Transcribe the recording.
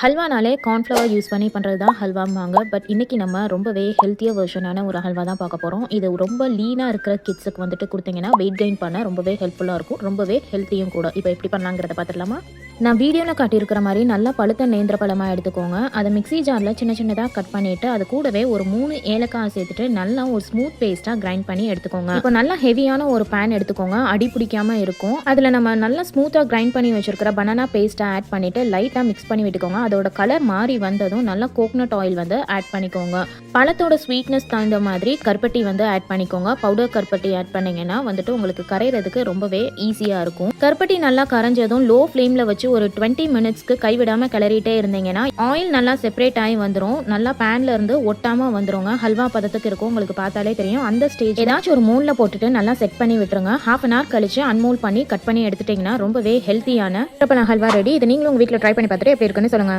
ஹல்வானாலே cornflour use பண்ணி பண்ணுறது தான் ஹல்வாம்பாங்க. பட் இன்றைக்கி நம்ம ரொம்பவே ஹெல்த்தியாக வெர்ஷனான ஒரு ஹல்வா தான் பார்க்க போகிறோம். இது ரொம்ப லீனாக இருக்கிற கிட்ஸுக்கு வந்துட்டு கொடுத்தீங்கன்னா வெயிட் கெயின் பண்ண ரொம்பவே ஹெல்ப்ஃபுல்லாக இருக்கும். ரொம்பவே ஹெல்த்தியும் கூட. இப்போ எப்படி பண்ணலாங்கிறத பார்த்துடலாமா? நான் வீடியோவில் காட்டியிருக்கிற மாதிரி நல்லா பழுத்த நேந்திர பழமாக எடுத்துக்கோங்க. அதை மிக்ஸி ஜாரில் சின்ன சின்னதாக கட் பண்ணிவிட்டு அது கூடவே ஒரு 3 ஏலக்காய் சேர்த்துட்டு நல்லா ஒரு ஸ்மூத் பேஸ்ட்டாக கிரைண்ட் பண்ணி எடுத்துக்கோங்க. இப்போ நல்லா ஹெவியான ஒரு பேன் எடுத்துக்கோங்க. அடி பிடிக்காமல் இருக்கும். அதில் நம்ம நல்லா ஸ்மூத்தாக கிரைண்ட் பண்ணி வச்சுருக்கிற பனானா பேஸ்ட்டை ஆட் பண்ணிவிட்டு லைட்டாக மிக்ஸ் பண்ணி விட்டுக்கோங்க. அதோட கலர் மாறி வந்ததும் நல்லா கோகனட் ஆயில் வந்து ஆட் பண்ணிக்கோங்க. பழத்தோட ஸ்வீட்னஸ் தகுந்த மாதிரி கருப்பட்டி வந்து ஆட் பண்ணிக்கோங்க. பவுடர் கருப்பட்டி ஆட் பண்ணிங்கன்னா வந்துட்டு உங்களுக்கு கரையிறதுக்கு ரொம்பவே ஈஸியாக இருக்கும். கருப்பட்டி நல்லா கரைஞ்சதும் லோ ஃப்ளேமில் வச்சு ஒரு 20 மினிட்ஸ்க்கு கைவிடாமல் கிளறிட்டே இருந்தீங்கன்னா ஆயில் நல்லா செப்பரேட் ஆகி வந்துடும். நல்லா பேன்ல இருந்து ஒட்டாமல் வந்துருங்க. ஹல்வா பதத்துக்கு இருக்கும். உங்களுக்கு பார்த்தாலே தெரியும். அந்த ஸ்டேஜ் ஏதாச்சும் ஒரு மோல்ல போட்டுட்டு நல்லா செட் பண்ணி விட்டுருங்க. ½ an hour கழிச்சு அன்மோல் பண்ணி கட் பண்ணி எடுத்துட்டீங்கன்னா ரொம்பவே ஹெல்த்தியான ஹல்வா ரெடி. இது நீங்களும் உங்கள் வீட்டில் ட்ரை பண்ணி பார்த்துட்டு எப்படி இருக்குன்னு சொல்லுங்க.